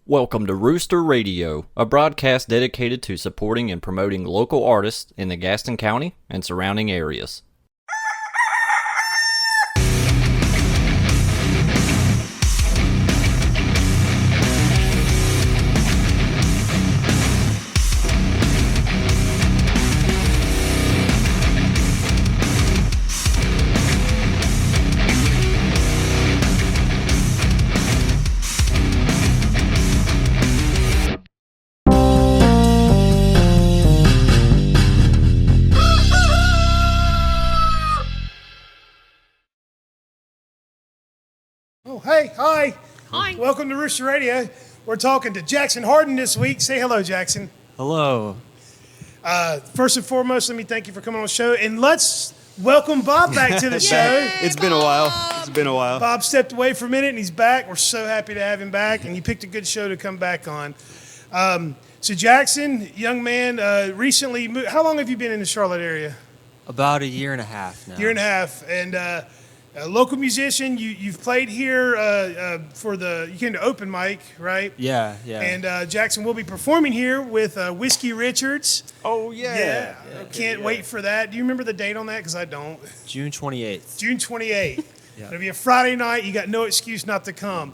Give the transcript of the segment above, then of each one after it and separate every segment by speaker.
Speaker 1: Welcome to Rooster Radio, a broadcast dedicated to supporting and promoting local artists in the Gaston County and surrounding areas.
Speaker 2: Hey, hi.
Speaker 3: Hi.
Speaker 2: Welcome to Rooster Radio. We're talking to Jackson Harden this week. Say hello, Jackson.
Speaker 4: Hello.
Speaker 2: First and foremost, let me thank you for coming on the show. And let's welcome Bob back to the show.
Speaker 4: It's been a while.
Speaker 2: Bob stepped away for a minute and he's back. We're so happy to have him back. And you picked a good show to come back on. So Jackson, young man, recently moved. How long have you been in the Charlotte area?
Speaker 4: About a year and a half now.
Speaker 2: Year and a half. And a local musician, you've played here you came to open mic, right?
Speaker 4: Yeah.
Speaker 2: And Jackson will be performing here with Whiskey Richards.
Speaker 4: Oh, yeah.
Speaker 2: Can't wait for that. Do you remember the date on that? Because I don't.
Speaker 4: June 28th.
Speaker 2: June 28th.
Speaker 4: Yeah.
Speaker 2: It'll be a Friday night. You got no excuse not to come.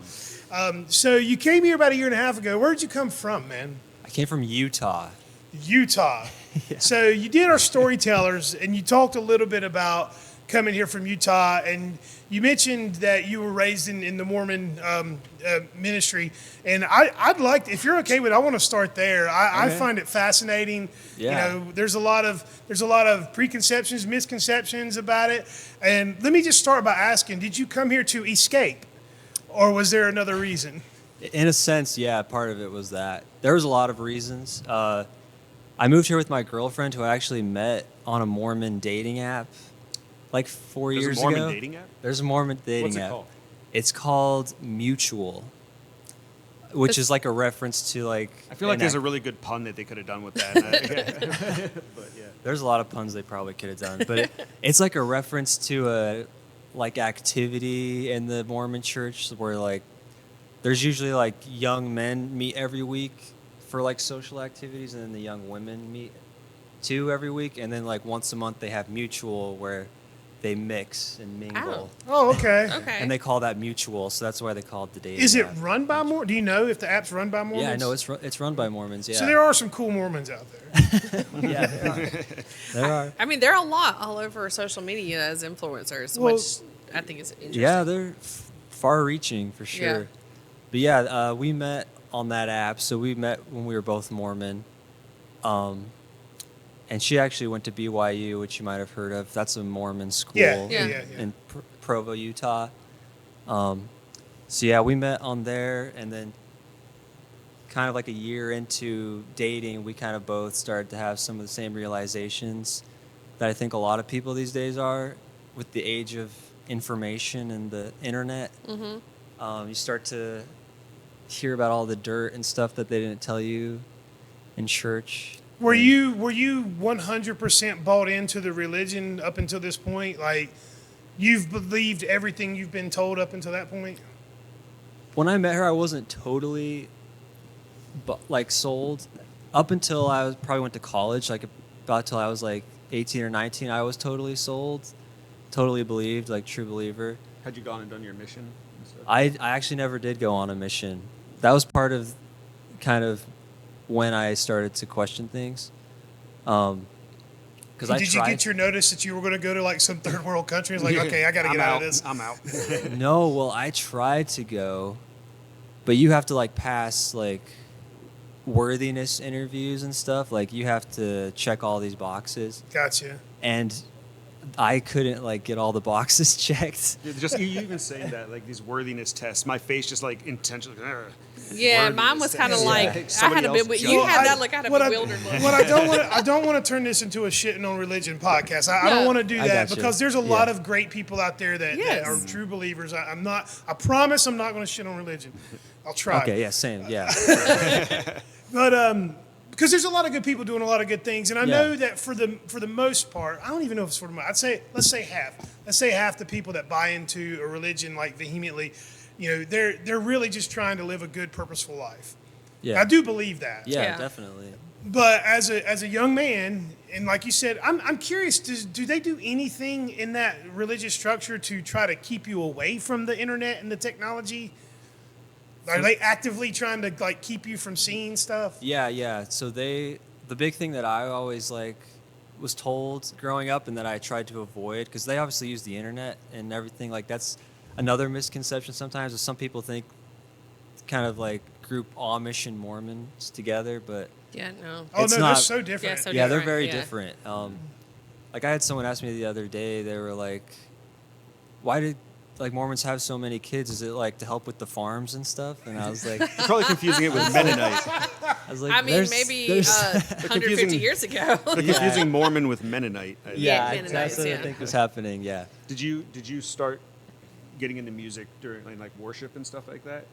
Speaker 2: So you came here about a year and a half ago. Where did you come from, man?
Speaker 4: I came from Utah.
Speaker 2: Utah.
Speaker 4: Yeah.
Speaker 2: So you did our storytellers, and you talked a little bit about coming here from Utah, and you mentioned that you were raised in the Mormon ministry, and I'd like, if you're okay with it, I want to start there. I find it fascinating.
Speaker 4: Yeah.
Speaker 2: You know, there's a lot of preconceptions, misconceptions about it, and let me just start by asking: did you come here to escape, or was there another reason?
Speaker 4: In a sense, yeah, part of it was that. There was a lot of reasons. I moved here with my girlfriend, who I actually met on a Mormon dating app like 4 years ago.
Speaker 5: There's a Mormon dating app?
Speaker 4: There's a Mormon dating app.
Speaker 5: What's it called?
Speaker 4: It's called Mutual, which is like a reference to like...
Speaker 5: I feel like there's a really good pun that they could have done with that. But yeah.
Speaker 4: There's a lot of puns they probably could have done, but it's like a reference to a like activity in the Mormon church where like there's usually like young men meet every week for like social activities, and then the young women meet too every week, and then like once a month they have Mutual where they mix and mingle.
Speaker 2: Oh, okay.
Speaker 3: Okay.
Speaker 4: And they call that Mutual, so that's why they call it the dating
Speaker 2: Is it
Speaker 4: app.
Speaker 2: run by Mormons? Do you know if the app's run by Mormons?
Speaker 4: Yeah, I know it's run by Mormons. Yeah.
Speaker 2: So there are some cool Mormons out there.
Speaker 4: Yeah, there are.
Speaker 3: I mean, there are a lot all over social media as influencers,
Speaker 2: Well,
Speaker 3: which I think is interesting.
Speaker 4: Yeah, they're far-reaching for sure.
Speaker 3: Yeah.
Speaker 4: But yeah, we met on that app. So we met when we were both Mormon. And she actually went to BYU, which you might have heard of. That's a Mormon school
Speaker 2: Yeah.
Speaker 4: in Provo, Utah. So yeah, we met on there, and then kind of like a year into dating, we kind of both started to have some of the same realizations that I think a lot of people these days are with the age of information and the internet.
Speaker 3: Mm-hmm.
Speaker 4: You start to hear about all the dirt and stuff that they didn't tell you in church.
Speaker 2: Were you 100% bought into the religion up until this point? Like, you've believed everything you've been told up until that point?
Speaker 4: When I met her, I wasn't totally sold. Up until I probably went to college, like about till I was like 18 or 19, I was totally sold, totally believed, like true believer.
Speaker 5: Had you gone and done your mission and stuff?
Speaker 4: I actually never did go on a mission. That was part of kind of when I started to question things.
Speaker 2: Did you get your notice that you were going to go to like some third world country? It's like, okay, I got to get out of this.
Speaker 5: I'm out.
Speaker 4: No, well, I tried to go, but you have to like pass like worthiness interviews and stuff. Like you have to check all these boxes.
Speaker 2: Gotcha.
Speaker 4: And I couldn't like get all the boxes checked.
Speaker 5: Just you even saying that, like these worthiness tests, my face just like intentionally.
Speaker 3: Yeah, mine was kind of
Speaker 5: Worthiness
Speaker 3: like
Speaker 5: tests.
Speaker 3: I had a
Speaker 5: Somebody
Speaker 3: bit.
Speaker 5: else
Speaker 3: You
Speaker 5: judged.
Speaker 3: had that like I had a bewildered look.
Speaker 2: What I don't want to turn this into a shitting on religion podcast. I don't
Speaker 3: No.
Speaker 2: want to do
Speaker 4: I
Speaker 2: that
Speaker 4: gotcha.
Speaker 2: because there's a lot of great people out there that
Speaker 3: Yes.
Speaker 2: are true believers. I promise I'm not going to shit on religion. I'll try.
Speaker 4: Okay, yeah, same, yeah.
Speaker 2: But because there's a lot of good people doing a lot of good things, and I
Speaker 4: Yeah.
Speaker 2: know that for the most part, I don't even know if it's for the most. Let's say half the people that buy into a religion like vehemently, they're really just trying to live a good, purposeful life.
Speaker 4: Yeah.
Speaker 2: I do believe that.
Speaker 4: Yeah,
Speaker 3: Yeah.
Speaker 4: definitely.
Speaker 2: But as a young man, and like you said, I'm curious. Do they do anything in that religious structure to try to keep you away from the internet and the technology? Are they actively trying to like keep you from seeing stuff?
Speaker 4: Yeah. So the big thing that I always was told growing up and that I tried to avoid, because they obviously use the internet and everything. Like that's another misconception sometimes. Is some people think kind of like group Amish and Mormons together, but
Speaker 3: Yeah, no.
Speaker 2: Oh
Speaker 4: It's
Speaker 2: no,
Speaker 4: not-
Speaker 2: they're so different.
Speaker 3: Yeah, so
Speaker 4: yeah, they're
Speaker 3: different,
Speaker 4: very
Speaker 3: yeah.
Speaker 4: different. Like I had someone ask me the other day, they were like, why did like Mormons have so many kids? Is it like to help with the farms and stuff? And I was like,
Speaker 5: You're probably confusing it with Mennonite.
Speaker 4: I was like,
Speaker 3: I mean,
Speaker 4: there's-
Speaker 3: maybe
Speaker 4: there's-
Speaker 3: 150
Speaker 5: confusing-
Speaker 3: years ago.
Speaker 5: They're
Speaker 4: Yeah.
Speaker 5: confusing Mormon with Mennonite.
Speaker 3: Yeah,
Speaker 4: yeah,
Speaker 3: Mennonites,
Speaker 4: that's what
Speaker 3: yeah.
Speaker 4: I think was happening. Yeah.
Speaker 5: Did you start getting into music during like worship and stuff like that?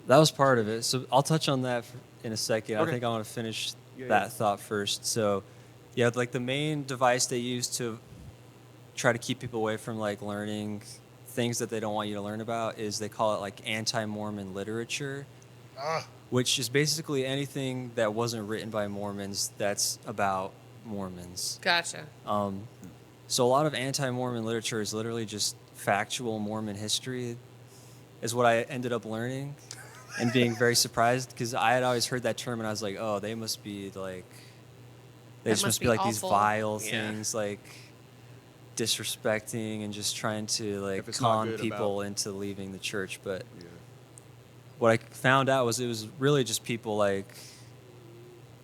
Speaker 4: That was part of it. So I'll touch on that in a second.
Speaker 5: Okay.
Speaker 4: I think I want to finish
Speaker 5: Yeah,
Speaker 4: that
Speaker 5: yeah.
Speaker 4: thought first. So, yeah, like the main device they use to try to keep people away from like learning things that they don't want you to learn about is they call it like anti-Mormon literature,
Speaker 2: Ah,
Speaker 4: which is basically anything that wasn't written by Mormons that's about Mormons.
Speaker 3: Gotcha.
Speaker 4: So a lot of anti-Mormon literature is literally just factual Mormon history, is what I ended up learning, and being very surprised because I had always heard that term and I was like, oh, they must be like, they
Speaker 3: That
Speaker 4: just
Speaker 3: must
Speaker 4: must be
Speaker 3: be
Speaker 4: like these
Speaker 3: awful.
Speaker 4: vile
Speaker 3: Yeah.
Speaker 4: things, like disrespecting and just trying to like
Speaker 5: If it's not
Speaker 4: con
Speaker 5: good
Speaker 4: people
Speaker 5: about-
Speaker 4: into leaving the church. But
Speaker 5: Yeah.
Speaker 4: what I found out was it was really just people like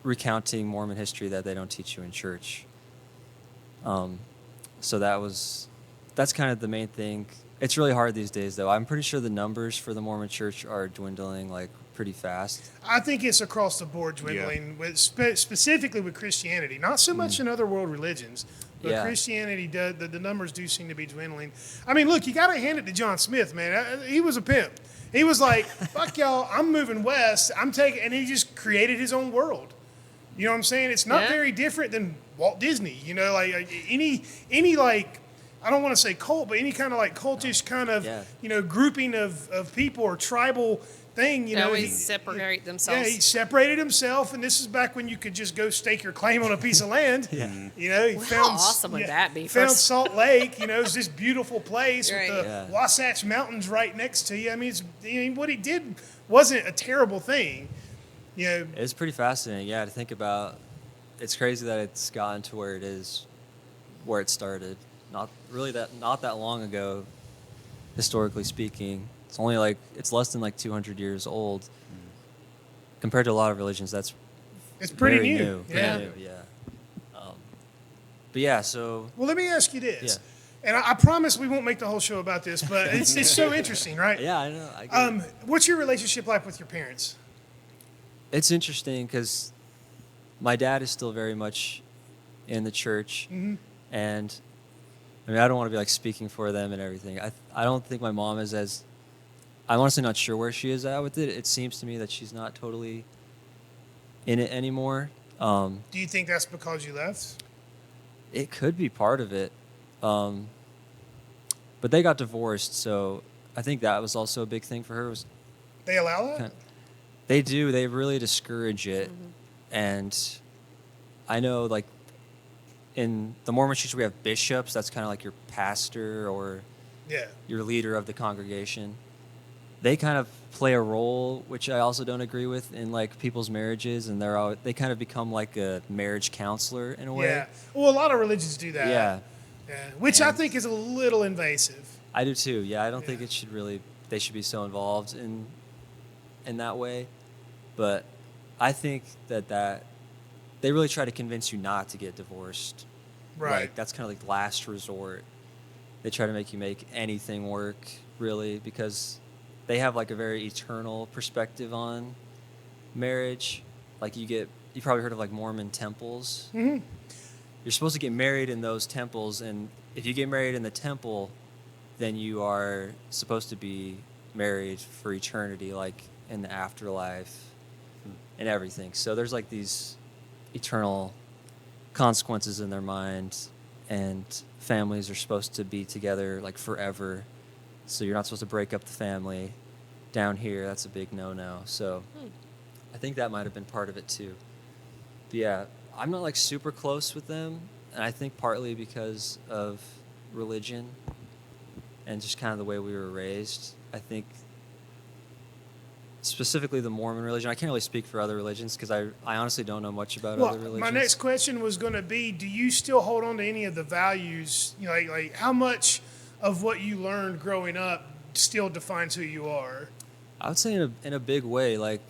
Speaker 4: recounting Mormon history that they don't teach you in church. So that's kind of the main thing. It's really hard these days, though. I'm pretty sure the numbers for the Mormon Church are dwindling like pretty fast.
Speaker 2: I think it's across the board dwindling, with specifically with Christianity. Not so much in other world religions, but
Speaker 4: Yeah.
Speaker 2: Christianity, the numbers do seem to be dwindling. I mean, look, you got to hand it to John Smith, man. He was a pimp. He was like, fuck y'all, I'm moving west. And he just created his own world. You know what I'm saying? It's not
Speaker 3: Yeah.
Speaker 2: very different than Walt Disney. You know, like any like, I don't want to say cult, but any kind of like cultish kind of,
Speaker 4: Yeah.
Speaker 2: grouping of people or tribal thing,
Speaker 3: They always separate themselves.
Speaker 2: Yeah, he separated himself, and this is back when you could just go stake your claim on a piece of land.
Speaker 4: Yeah.
Speaker 2: You know, he
Speaker 3: Well,
Speaker 2: found
Speaker 3: how awesome would that be?
Speaker 2: Found
Speaker 3: First-
Speaker 2: Salt Lake. You know, it's this beautiful place
Speaker 3: Right.
Speaker 2: with the
Speaker 4: Yeah.
Speaker 2: Wasatch Mountains right next to you. I mean, what he did wasn't a terrible thing. You know,
Speaker 4: It's pretty fascinating, yeah, to think about. It's crazy that it's gotten to where it is, where it started. Not that long ago, historically speaking. It's only like it's less than like 200 years old. Compared to a lot of religions, that's
Speaker 2: it's pretty
Speaker 4: very
Speaker 2: new.
Speaker 4: Pretty
Speaker 2: Yeah.
Speaker 4: new, yeah. But yeah, so
Speaker 2: Well, let me ask you this.
Speaker 4: Yeah.
Speaker 2: And I promise we won't make the whole show about this, but it's so interesting, right?
Speaker 4: yeah, I know. I get it.
Speaker 2: What's your relationship like with your parents?
Speaker 4: It's interesting because my dad is still very much in the church, and I mean I don't want to be like speaking for them and everything. I don't think my mom is as. I'm honestly not sure where she is at with it. It seems to me that she's not totally in it anymore.
Speaker 2: Do you think that's because you left?
Speaker 4: It could be part of it, but they got divorced, so I think that was also a big thing for her. Was
Speaker 2: They allow that?
Speaker 4: kind They do. They really discourage it. And I know, like, in the Mormon church, we have bishops. That's kind of like your pastor or
Speaker 2: Yeah.
Speaker 4: your leader of the congregation. They kind of play a role, which I also don't agree with, in, like, people's marriages. And they kind of become like a marriage counselor in a way.
Speaker 2: Yeah. Well, a lot of religions do that.
Speaker 4: Yeah,
Speaker 2: Yeah. Which I
Speaker 4: And-
Speaker 2: think is a little invasive.
Speaker 4: I do too. Yeah, I don't think
Speaker 2: Yeah.
Speaker 4: it should really. They should be so involved in that way, but I think that they really try to convince you not to get divorced.
Speaker 2: Right.
Speaker 4: Like, that's kind of like last resort. They try to make you make anything work, really, because they have like a very eternal perspective on marriage. Like you probably heard of like Mormon temples.
Speaker 2: Mm-hmm.
Speaker 4: You're supposed to get married in those temples, and if you get married in the temple, then you are supposed to be married for eternity, like in the afterlife and everything. So there's like these eternal consequences in their mind, and families are supposed to be together like forever. So you're not supposed to break up the family. Down here, that's a big no-no. So I think that might have been part of it too. But yeah, I'm not like super close with them, and I think partly because of religion and just kind of the way we were raised. I think specifically the Mormon religion. I can't really speak for other religions because I honestly don't know much about other religions.
Speaker 2: My next question was going to be, do you still hold on to any of the values? You know, like how much of what you learned growing up still defines who you are?
Speaker 4: I would say in a big way. Like,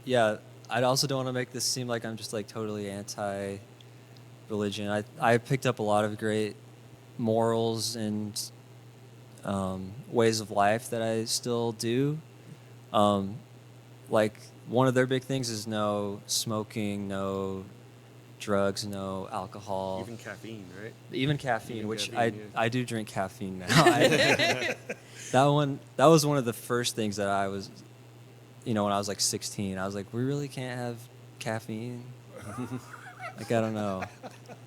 Speaker 4: yeah, I also don't want to make this seem like I'm just like totally anti-religion. I picked up a lot of great morals and ways of life that I still do. Like one of their big things is no smoking, no drugs, no alcohol.
Speaker 5: Even caffeine, right?
Speaker 4: Even caffeine,
Speaker 5: Even
Speaker 4: which
Speaker 5: caffeine, yeah.
Speaker 4: I do drink caffeine now. That was one of the first things that I was, when I was like 16, I was like, we really can't have caffeine? Like, I don't know.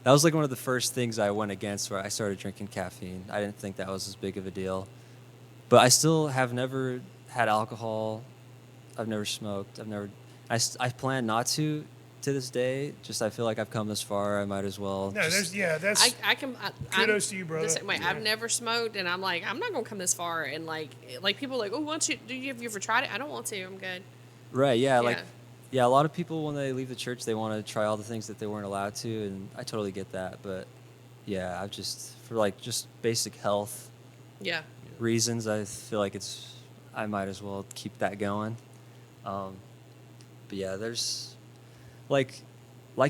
Speaker 4: That was like one of the first things I went against where I started drinking caffeine. I didn't think that was as big of a deal. But I still have never had alcohol. I've never smoked. I plan not to this day. Just I feel like I've come this far. I might as well.
Speaker 2: No, that's kudos to you, brother.
Speaker 3: The same way. I've never smoked, and I'm like, I'm not gonna come this far. And like people are like, oh, have you ever tried it? I don't want to. I'm good.
Speaker 4: Right. Yeah. Like, yeah. A lot of people when they leave the church, they want to try all the things that they weren't allowed to, and I totally get that. But yeah, I've just for like just basic health reasons, I feel like I might as well keep that going. But yeah, there's like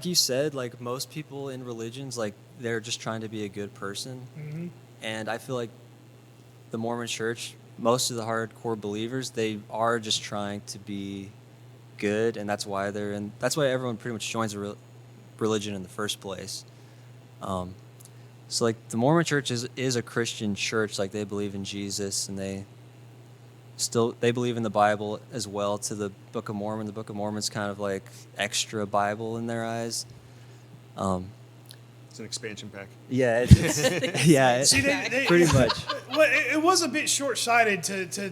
Speaker 4: you said, like most people in religions, like they're just trying to be a good person. Mm-hmm. And I feel like the Mormon church, most of the hardcore believers, they are just trying to be good. And that's why that's why everyone pretty much joins a religion in the first place. So like the Mormon church is a Christian church. Like they believe in Jesus and they believe in the Bible as well to the Book of Mormon. The Book of Mormon's kind of like extra Bible in their eyes.
Speaker 5: It's an expansion pack.
Speaker 4: Yeah, yeah,
Speaker 2: See,
Speaker 4: pretty much.
Speaker 2: Well, it was a bit short-sighted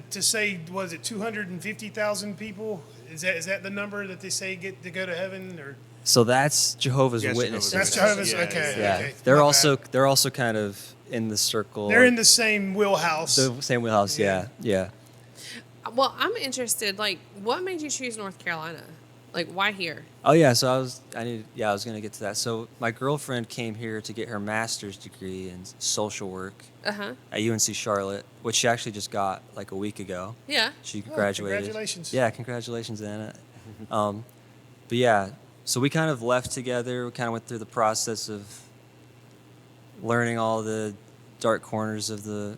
Speaker 2: to say, was it 250,000 people? Is that the number that they say get to go to heaven? Or
Speaker 4: So that's Jehovah's
Speaker 5: Yes,
Speaker 4: Witnesses.
Speaker 2: that's Jehovah's. Okay,
Speaker 4: Yeah,
Speaker 2: okay.
Speaker 4: they're
Speaker 2: My
Speaker 4: also
Speaker 2: bad.
Speaker 4: they're also kind of in the circle.
Speaker 2: They're in the same wheelhouse.
Speaker 4: the same wheelhouse. Yeah, yeah.
Speaker 3: Well, I'm interested. Like, what made you choose North Carolina? Like, why here?
Speaker 4: Oh yeah, so I was gonna get to that. So my girlfriend came here to get her master's degree in social work at UNC Charlotte, which she actually just got like a week ago.
Speaker 3: Yeah.
Speaker 4: She graduated.
Speaker 2: Congratulations.
Speaker 4: Yeah, congratulations, Anna. But yeah, so we kind of left together. We kind of went through the process of learning all the dark corners of the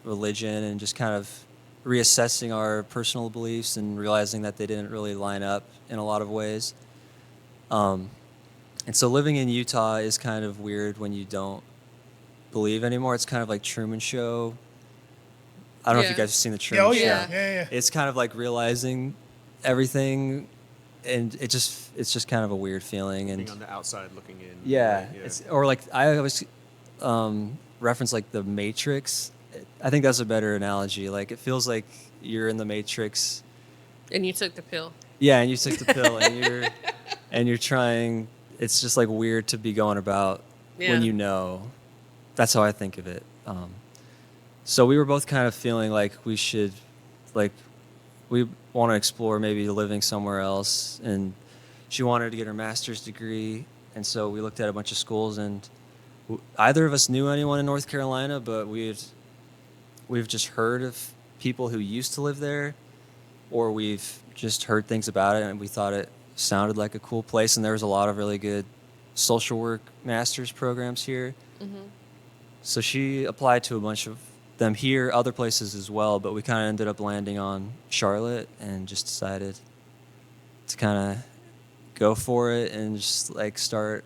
Speaker 4: religion and just kind of reassessing our personal beliefs and realizing that they didn't really line up in a lot of ways. And so living in Utah is kind of weird when you don't believe anymore. It's kind of like Truman Show. I don't know if you guys have seen the Truman Show.
Speaker 2: Yeah.
Speaker 4: It's kind of like realizing everything, and it's just kind of a weird feeling. And
Speaker 5: Being on the outside looking in.
Speaker 4: yeah,
Speaker 5: Right?
Speaker 4: it's or like I always reference like the Matrix. I think that's a better analogy. Like it feels like you're in the Matrix.
Speaker 3: And you took the pill.
Speaker 4: Yeah, and you took the pill, and you're trying. It's just like weird to be going about when you know. That's how I think of it. So we were both kind of feeling like we should, like, we want to explore maybe living somewhere else, and she wanted to get her master's degree, and so we looked at a bunch of schools, and either of us knew anyone in North Carolina, but we've just heard of people who used to live there, or we've just heard things about it, and we thought it sounded like a cool place, and there was a lot of really good social work master's programs here. Mm-hmm. So she applied to a bunch of them here, other places as well, but we kind of ended up landing on Charlotte and just decided to kind of go for it and just like start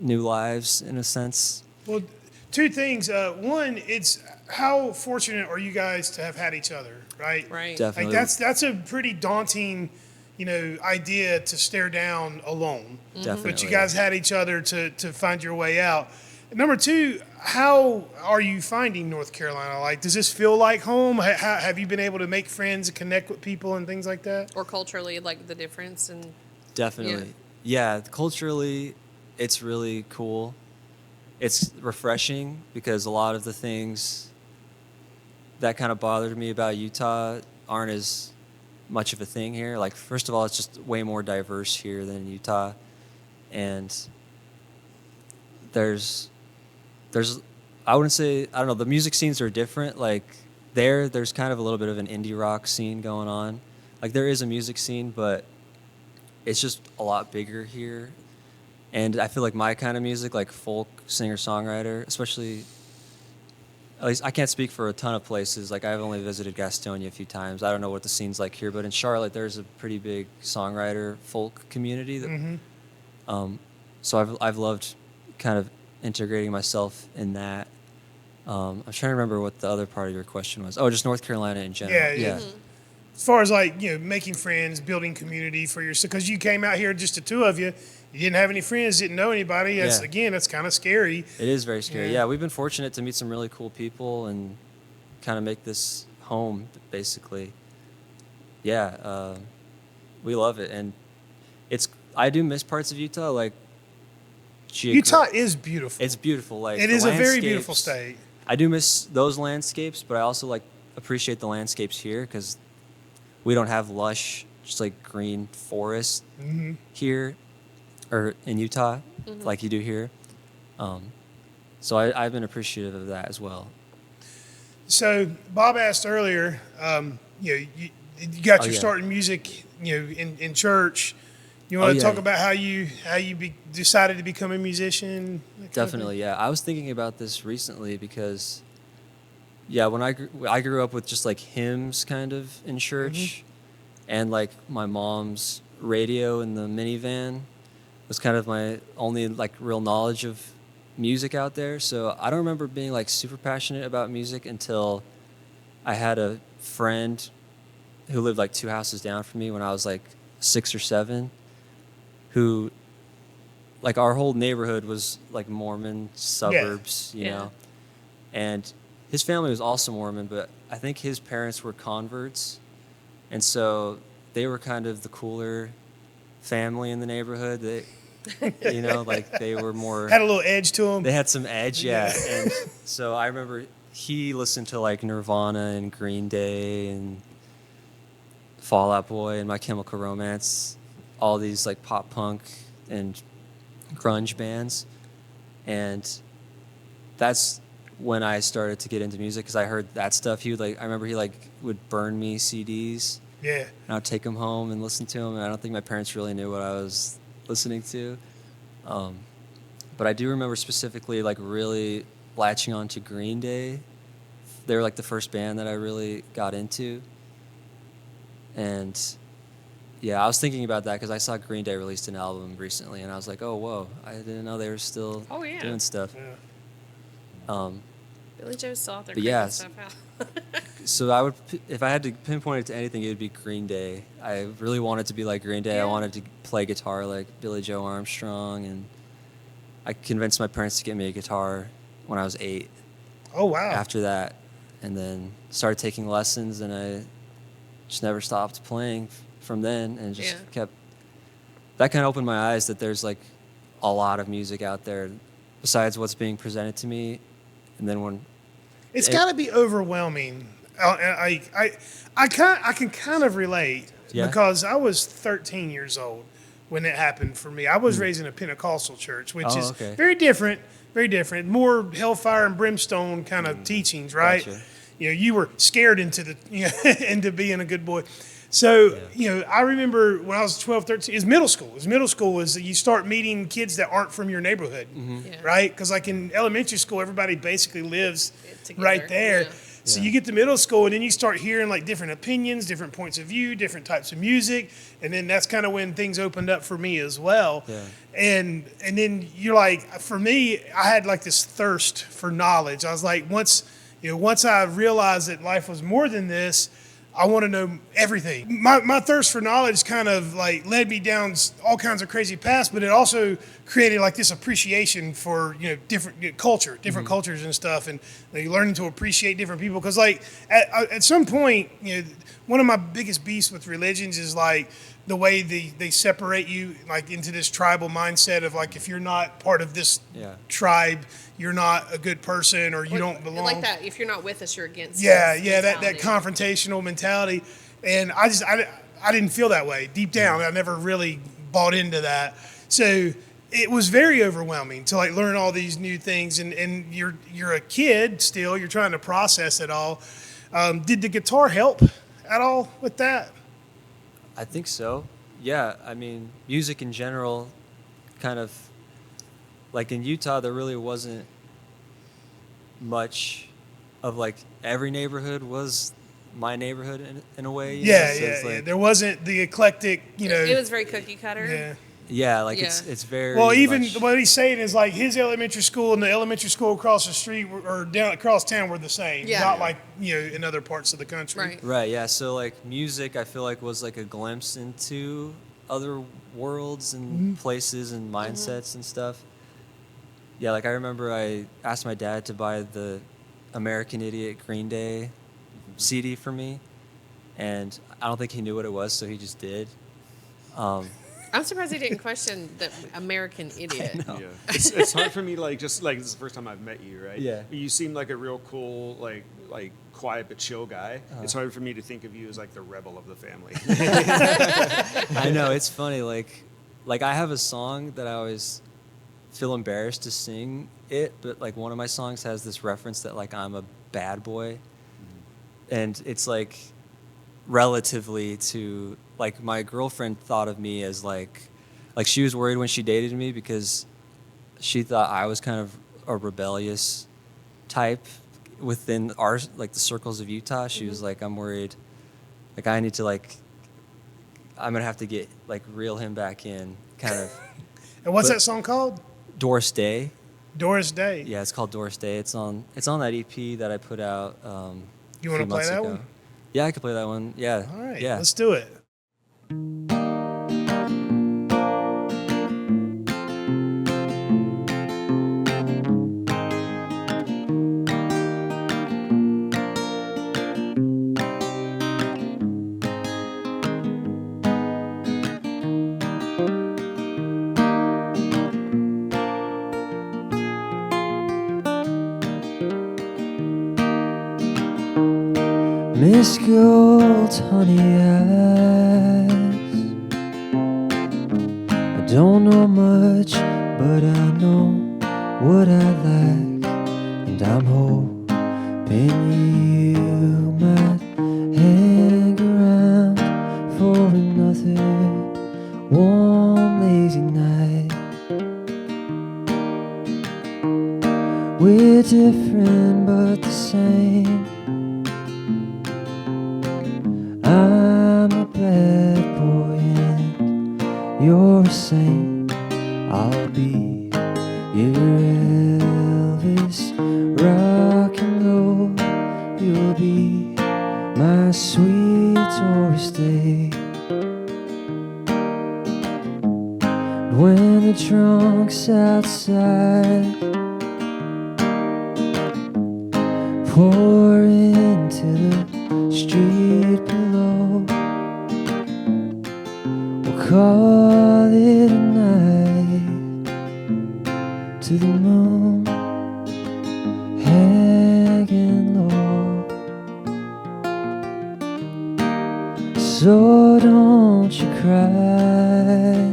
Speaker 4: new lives in a sense.
Speaker 2: Well, two things. One, it's how fortunate are you guys to have had each other, right?
Speaker 3: Right.
Speaker 4: Definitely.
Speaker 2: Like that's a pretty daunting, idea to stare down alone.
Speaker 4: Definitely.
Speaker 2: But you guys had each other to find your way out. And number two, how are you finding North Carolina? Like, does this feel like home? Have you been able to make friends and connect with people and things like that?
Speaker 3: Or culturally, like the difference and
Speaker 4: Definitely. Yeah, culturally, it's really cool. It's refreshing because a lot of the things that kind of bothered me about Utah aren't as much of a thing here. Like, first of all, it's just way more diverse here than in Utah. And there's I wouldn't say, I don't know, the music scenes are different. Like, there's kind of a little bit of an indie rock scene going on. Like, there is a music scene, but it's just a lot bigger here. And I feel like my kind of music, like folk, singer-songwriter, especially, at least I can't speak for a ton of places. Like, I've only visited Gastonia a few times. I don't know what the scene's like here, but in Charlotte, there's a pretty big songwriter folk community. So I've loved kind of integrating myself in that. I'm trying to remember what the other part of your question was. Oh, just North Carolina in general.
Speaker 2: Yeah. As far as like, making friends, building community for yourself, because you came out here just the two of you, you didn't have any friends, didn't know anybody. That's kind of scary.
Speaker 4: It is very scary. Yeah, we've been fortunate to meet some really cool people and kind of make this home, basically. Yeah, we love it, and I do miss parts of Utah, like
Speaker 2: Utah is beautiful.
Speaker 4: It's beautiful. Like,
Speaker 2: it is a very beautiful state.
Speaker 4: I do miss those landscapes, but I also appreciate the landscapes here because we don't have lush, just like green forest here, or in Utah, like you do here. So I've been appreciative of that as well.
Speaker 2: So Bob asked earlier, you got your
Speaker 4: yeah.
Speaker 2: start in music, in church. You want to talk about how you decided to become a musician?
Speaker 4: Definitely, yeah. I was thinking about this recently because, when I grew up with just like hymns kind of in church, and like my mom's radio in the minivan was kind of my only like real knowledge of music out there. So I don't remember being like super passionate about music until I had a friend who lived like 2 houses down from me when I was like 6 or 7, who, like, our whole neighborhood was like Mormon suburbs, you know, and his family was also Mormon, but I think his parents were converts, and so they were kind of the cooler family in the neighborhood. They, like they were more
Speaker 2: had a little edge to them.
Speaker 4: They had some edge, yeah. And so I remember he listened to like Nirvana and Green Day and Fall Out Boy and My Chemical Romance, all these like pop punk and grunge bands, and that's when I started to get into music because I heard that stuff. I remember he would burn me CDs.
Speaker 2: Yeah.
Speaker 4: And I'd take them home and listen to them, and I don't think my parents really knew what I was listening to. But I do remember specifically like really latching on to Green Day. They were like the first band that I really got into. And yeah, I was thinking about that because I saw Green Day released an album recently, and I was like, oh, whoa, I didn't know they were still doing stuff.
Speaker 2: Yeah.
Speaker 3: Billy Joe's still out there
Speaker 4: But
Speaker 3: cranking stuff out.
Speaker 4: So if I had to pinpoint it to anything, it would be Green Day. I really wanted to be like Green Day.
Speaker 3: Yeah.
Speaker 4: I wanted to play guitar like Billy Joe Armstrong, and I convinced my parents to get me a guitar when I was 8.
Speaker 2: Oh, wow.
Speaker 4: After that, and then started taking lessons, and I just never stopped playing from then, and just kept. That kind of opened my eyes that there's like a lot of music out there besides what's being presented to me, and then when
Speaker 2: it's got to be overwhelming. I can kind of relate because I was 13 years old when it happened for me. I was raised in a Pentecostal church, which is very different, more hellfire and brimstone kind of teachings, right?
Speaker 4: Gotcha.
Speaker 2: You were scared into into being a good boy. So, I remember when I was 12, 13, it's middle school. Middle school is you start meeting kids that aren't from your neighborhood, right? Because like in elementary school, everybody basically lives right there. Yeah. So you get to middle school, and then you start hearing like different opinions, different points of view, different types of music, and then that's kind of when things opened up for me as well. Yeah. And then you're like, for me, I had like this thirst for knowledge. I was like, once I realized that life was more than this, I want to know everything. My thirst for knowledge kind of like led me down all kinds of crazy paths, but it also created like this appreciation for, different culture, different cultures and stuff, and learning to appreciate different people. Because like at some point, one of my biggest beasts with religions is like the way they separate you like into this tribal mindset of like, if you're not part of this tribe, you're not a good person, or you don't belong.
Speaker 3: Like that, if you're not with us, you're against us.
Speaker 2: That confrontational mentality. And I didn't feel that way deep down. I never really bought into that. So it was very overwhelming to like learn all these new things, and you're a kid still, you're trying to process it all. Did the guitar help at all with that?
Speaker 4: I think so. Yeah, I mean, music in general, kind of, like in Utah, there really wasn't much of like every neighborhood was my neighborhood in a way.
Speaker 2: There wasn't the eclectic,
Speaker 3: It was very cookie cutter.
Speaker 2: Yeah.
Speaker 4: Yeah, like it's very
Speaker 2: well. Even
Speaker 4: much,
Speaker 2: what he's saying is like his elementary school and the elementary school across the street or down across town were the same.
Speaker 3: Yeah.
Speaker 2: Not like in other parts of the country.
Speaker 4: Right. Yeah. So like music, I feel like was like a glimpse into other worlds and places and mindsets and stuff. Yeah. Like I remember I asked my dad to buy the American Idiot Green Day CD for me, and I don't think he knew what it was, so he just did.
Speaker 3: I'm surprised he didn't question the American Idiot.
Speaker 5: Yeah. It's hard for me, like, just like this is the first time I've met you, right?
Speaker 4: Yeah.
Speaker 5: You seem like a real cool, like quiet but chill guy. It's hard for me to think of you as like the rebel of the family.
Speaker 4: I know, it's funny. Like I have a song that I always feel embarrassed to sing it, but like one of my songs has this reference that like I'm a bad boy, and it's like relatively to like my girlfriend thought of me as like she was worried when she dated me because she thought I was kind of a rebellious type within our like the circles of Utah. She was like, I'm worried, like I need to like I'm gonna have to get like reel him back in, kind of.
Speaker 2: And what's that song called?
Speaker 4: Doris Day.
Speaker 2: Doris Day.
Speaker 4: Yeah, it's called Doris Day. It's on that EP that I put out.
Speaker 2: You want to play that one?
Speaker 4: Yeah, I could play that one. Yeah.
Speaker 2: All right.
Speaker 4: Yeah.
Speaker 2: Let's do it.
Speaker 6: Miss Gold Honey Eyes, I don't know much, but I know what I like, and I'm hoping you might hang around for another warm, lazy night. We're different but the same. I'm a bad boy and you're a saint. I'll be your Elvis, rock and roll. You'll be my sweet Doris Day. When the drunk's outside, pour into the street below, we'll call it a night to the moon hanging low. So don't you cry,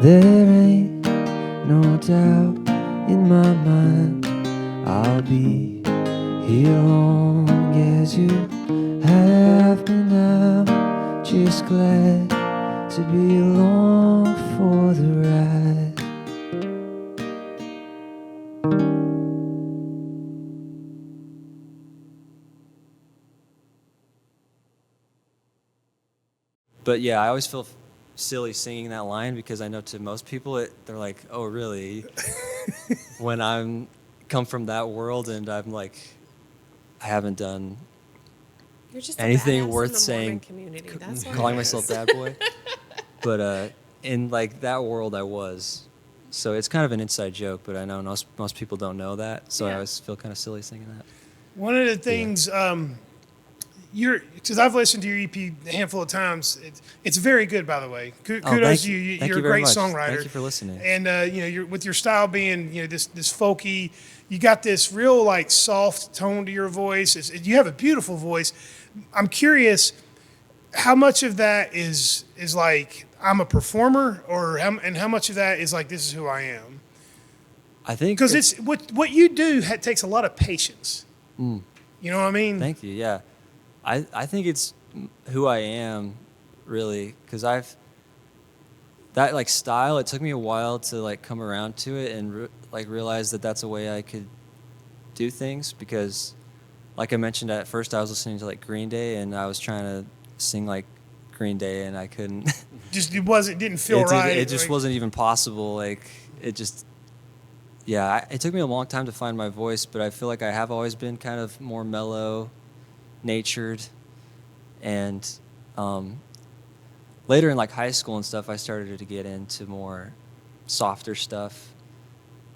Speaker 6: there ain't no doubt in my mind, I'll be here long as you have me now. Just glad to be along for the ride.
Speaker 4: But yeah, I always feel silly singing that line because I know to most people they're like, oh really? When I'm come from that world and I'm like, I haven't done
Speaker 3: You're just a
Speaker 4: anything
Speaker 3: badass
Speaker 4: worth
Speaker 3: in the
Speaker 4: saying,
Speaker 3: Mormon community. That's what
Speaker 4: calling
Speaker 3: it
Speaker 4: myself
Speaker 3: is.
Speaker 4: bad boy. But in like that world, I was. So it's kind of an inside joke, but I know most people don't know that. So I
Speaker 3: Yeah.
Speaker 4: always feel kind of silly singing that.
Speaker 2: One of the things because I've listened to your EP a handful of times. It's very good, by the way. Kudos
Speaker 4: thank
Speaker 2: to you.
Speaker 4: you. Thank
Speaker 2: You're
Speaker 4: you
Speaker 2: a
Speaker 4: very
Speaker 2: great
Speaker 4: much.
Speaker 2: songwriter.
Speaker 4: Thank you for listening.
Speaker 2: And you're with your style being this folky. You got this real like soft tone to your voice. You have a beautiful voice. I'm curious, how much of that is like I'm a performer, and how much of that is like this is who I am?
Speaker 4: I think
Speaker 2: Because it's what you do takes a lot of patience.
Speaker 4: Mm.
Speaker 2: You know what I mean?
Speaker 4: Thank you. Yeah, I think it's who I am, really, because that like style. It took me a while to like come around to it and like realize that that's a way I could do things. Because, like I mentioned at first, I was listening to like Green Day and I was trying to sing like Green Day and I couldn't.
Speaker 2: Didn't feel right.
Speaker 4: It just wasn't even possible. Like it just. Yeah, it took me a long time to find my voice, but I feel like I have always been kind of more mellow natured. And later in like high school and stuff, I started to get into more softer stuff.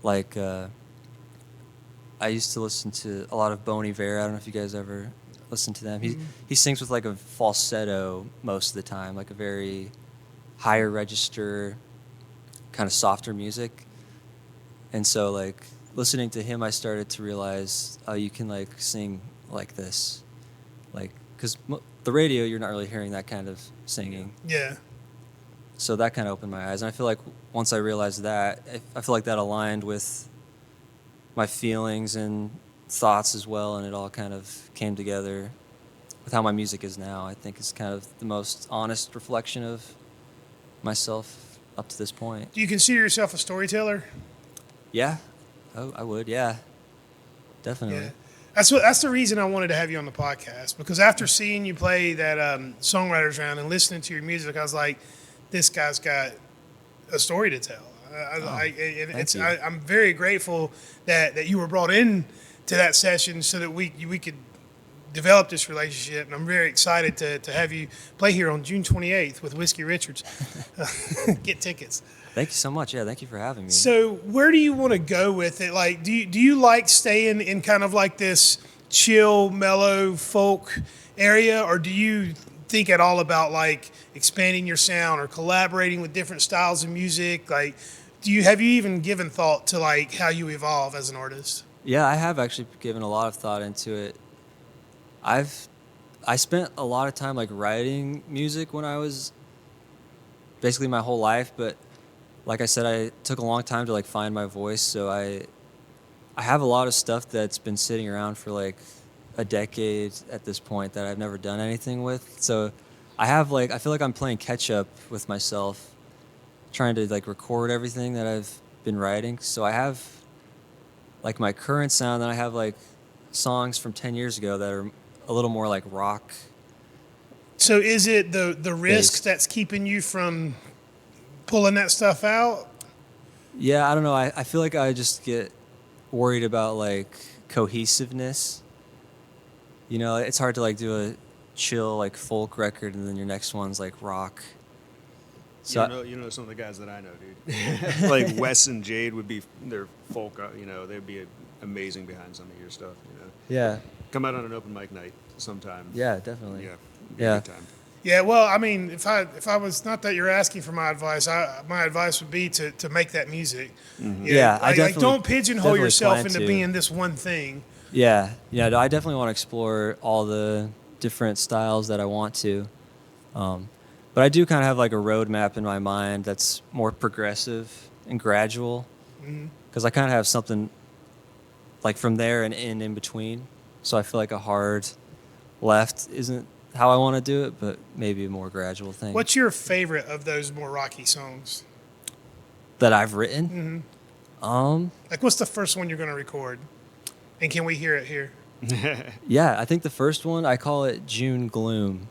Speaker 4: Like I used to listen to a lot of Bon Iver. I don't know if you guys ever listened to them. He sings with like a falsetto most of the time, like a very higher register, kind of softer music. And so, like, listening to him, I started to realize, oh, you can, like, sing like this. Like, because the radio, you're not really hearing that kind of singing.
Speaker 2: Yeah.
Speaker 4: So that kind of opened my eyes. And I feel like once I realized that, I feel like that aligned with my feelings and thoughts as well. And it all kind of came together with how my music is now. I think it's kind of the most honest reflection of myself up to this point.
Speaker 2: Do you consider yourself a storyteller?
Speaker 4: Yeah. Oh, I would. Yeah. Definitely.
Speaker 2: Yeah. That's the reason I wanted to have you on the podcast, because after seeing you play that songwriters round and listening to your music, I was like, this guy's got a story to tell. I'm very grateful that you were brought in to that session so that we could develop this relationship, and I'm very excited to have you play here on June 28th with Whiskey Richards. Get tickets.
Speaker 4: Thank you so much. Yeah, thank you for having me.
Speaker 2: So where do you want to go with it? Like, do you like staying in kind of like this chill, mellow folk area, or do you think at all about like expanding your sound or collaborating with different styles of music? Like, have you even given thought to like how you evolve as an artist?
Speaker 4: Yeah, I have actually given a lot of thought into it. I spent a lot of time like writing music when I was basically my whole life, but like I said, I took a long time to like find my voice. So I have a lot of stuff that's been sitting around for like a decade at this point that I've never done anything with. So I feel like I'm playing catch up with myself, trying to like record everything that I've been writing. So I have like my current sound, and I have like songs from 10 years ago that are a little more like rock.
Speaker 2: So is it the risk that's keeping you from pulling that stuff out?
Speaker 4: Yeah, I don't know. I feel like I just get worried about like cohesiveness. You know, it's hard to like do a chill like folk record and then your next one's like rock. So
Speaker 5: you know some of the guys that I know, dude. Like Wes and Jade would be their folk. They'd be amazing behind some of your stuff.
Speaker 4: yeah,
Speaker 5: Come out on an open mic night sometime.
Speaker 4: yeah, definitely.
Speaker 5: Yeah. Be a
Speaker 4: Yeah.
Speaker 5: good time.
Speaker 2: Yeah, well, I mean, if I was, not that you're asking for my advice, my advice would be to make that music.
Speaker 5: Mm-hmm.
Speaker 4: Yeah, I
Speaker 2: like
Speaker 4: definitely
Speaker 2: don't pigeonhole
Speaker 4: definitely
Speaker 2: yourself
Speaker 4: plan
Speaker 2: into
Speaker 4: to.
Speaker 2: being this one thing.
Speaker 4: Yeah, no, I definitely want to explore all the different styles that I want to. But I do kind of have like a roadmap in my mind that's more progressive and gradual, because I kind of have something like from there and in between. So I feel like a hard left isn't how I want to do it, but maybe a more gradual thing.
Speaker 2: What's your favorite of those more rocky songs?
Speaker 4: That I've written?
Speaker 2: Like, what's the first one you're going to record? And can we hear it here?
Speaker 4: Yeah, I think the first one, I call it June Gloom.